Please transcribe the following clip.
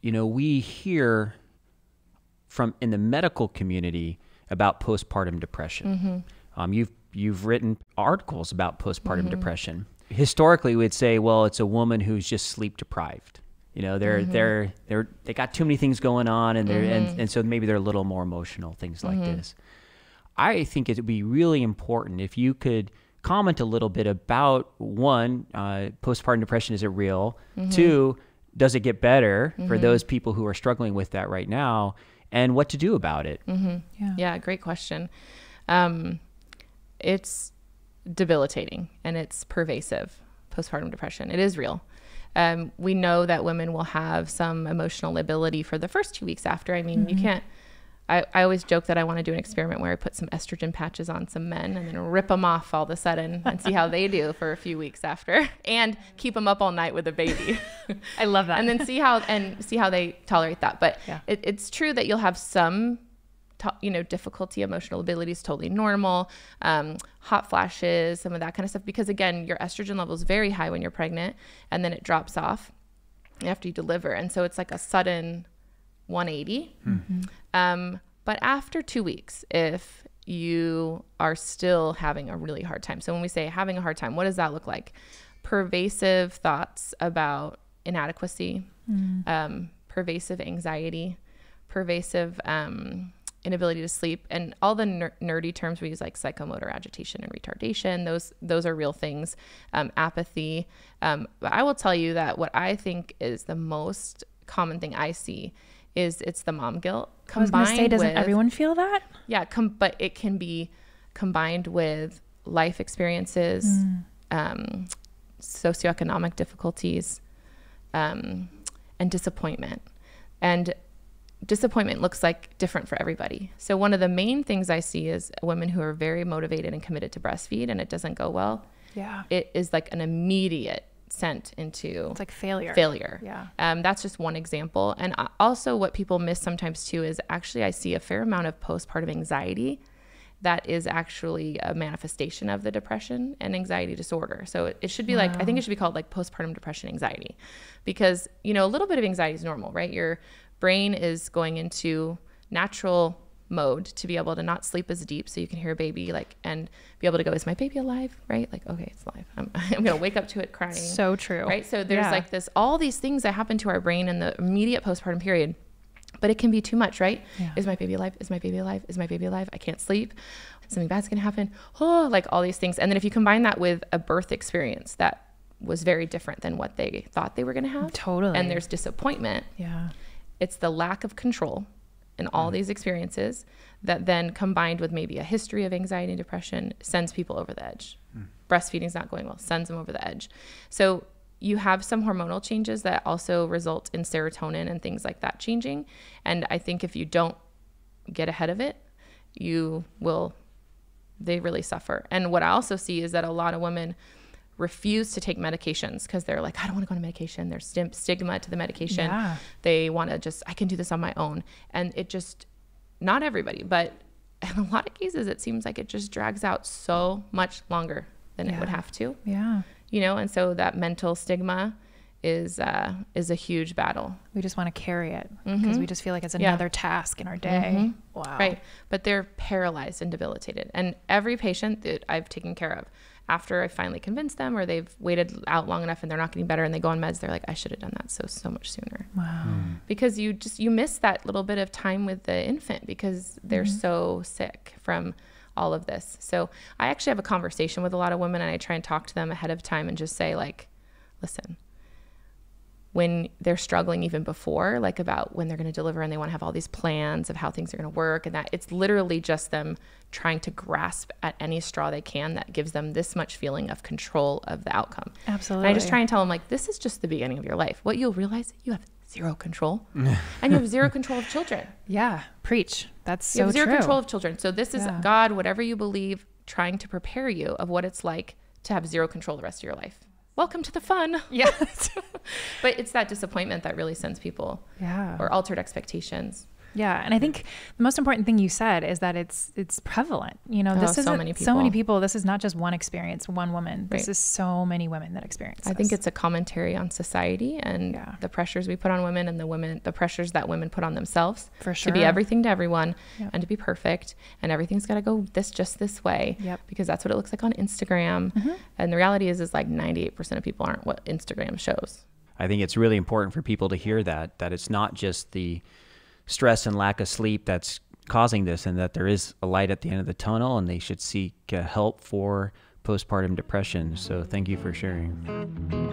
we hear from in the medical community about postpartum depression. You've written articles about postpartum depression. Historically, we'd say, well, it's a woman who's just sleep deprived. They got too many things going on, and so maybe they're a little more emotional, things like this. I think it would be really important if you could comment a little bit about, one, postpartum depression, is it real? Two, does it get better for those people who are struggling with that right now, and what to do about it? Yeah, great question. It's debilitating and it's pervasive, postpartum depression. It is real. We know that women will have some emotional lability for the first 2 weeks after. I mean, you can't, I always joke that I want to do an experiment where I put some estrogen patches on some men and then rip them off all of a sudden and see how they do for a few weeks after, and keep them up all night with a baby. I love that. And then see how they tolerate that. But it's true that you'll have some difficulty. Emotional ability is totally normal. Hot flashes, some of that kind of stuff, because again, your estrogen level is very high when you're pregnant, and then it drops off after you deliver. And so it's like a sudden 180. But after 2 weeks, if you are still having a really hard time. So when we say having a hard time, what does that look like? Pervasive thoughts about inadequacy, pervasive anxiety, pervasive inability to sleep, and all the nerdy terms we use, like psychomotor agitation and retardation. Those are real things. Apathy. But I will tell you that what I think is the most common thing I see is it's the mom guilt. I was going to say, doesn't everyone feel that? Yeah, but it can be combined with life experiences, socioeconomic difficulties, and disappointment. And disappointment looks like different for everybody. So one of the main things I see is women who are very motivated and committed to breastfeed, and it doesn't go well. Yeah. It is like an immediate sent into, it's like failure. Yeah. That's just one example. And also what people miss sometimes too is actually I see a fair amount of postpartum anxiety that is actually a manifestation of the depression and anxiety disorder. So it should be like, I think it should be called like postpartum depression anxiety, because, a little bit of anxiety is normal, right? Your brain is going into natural mode to be able to not sleep as deep, so you can hear a baby and be able to go, is my baby alive? Right? Like, okay, it's alive. I'm going to wake up to it crying. So true. Right? So there's all these things that happen to our brain in the immediate postpartum period, but it can be too much, right? Yeah. Is my baby alive? Is my baby alive? Is my baby alive? I can't sleep. Something bad's going to happen. Oh, like all these things. And then if you combine that with a birth experience that was very different than what they thought they were going to have. Totally. And there's disappointment. Yeah. It's the lack of control in all these experiences that then combined with maybe a history of anxiety and depression sends people over the edge. Breastfeeding is not going well, sends them over the edge. So you have some hormonal changes that also result in serotonin and things like that changing. And I think if you don't get ahead of it, they really suffer. And what I also see is that a lot of women refuse to take medications because they're like, I don't want to go on medication. There's stigma to the medication. Yeah. They want to I can do this on my own. And it just, not everybody, but in a lot of cases, it seems like it just drags out so much longer than it would have to. Yeah. And so that mental stigma is a huge battle. We just want to carry it because we just feel like it's another task in our day. Wow. Right. But they're paralyzed and debilitated. And every patient that I've taken care of, after I finally convinced them, or they've waited out long enough and they're not getting better and they go on meds, they're like, I should have done that so much sooner. Wow. Because you miss that little bit of time with the infant because they're so sick from all of this. So I actually have a conversation with a lot of women, and I try and talk to them ahead of time and just say, like, listen, when they're struggling even before, like about when they're going to deliver and they want to have all these plans of how things are going to work, and that it's literally just them trying to grasp at any straw they can that gives them this much feeling of control of the outcome. Absolutely. And I just try and tell them, like, this is just the beginning of your life. What you'll realize, you have zero control and you have zero control of children. Yeah. Preach. That's so true. You have zero control of children. So this is God, whatever you believe, trying to prepare you of what it's like to have zero control the rest of your life. Welcome to the fun. Yeah. But it's that disappointment that really sends people, or altered expectations. Yeah. And I think the most important thing you said is that it's prevalent. You know, this is so many people. So many people. This is not just one experience, one woman. This Right. is so many women that experience this. I think it's a commentary on society and the pressures we put on women and the pressures that women put on themselves. For sure. To be everything to everyone Yep. and to be perfect, and everything's got to go just this way. Yep. Because that's what it looks like on Instagram. And the reality is like 98% of people aren't what Instagram shows. I think it's really important for people to hear that it's not just the stress and lack of sleep that's causing this, and that there is a light at the end of the tunnel, and they should seek help for postpartum depression. So thank you for sharing.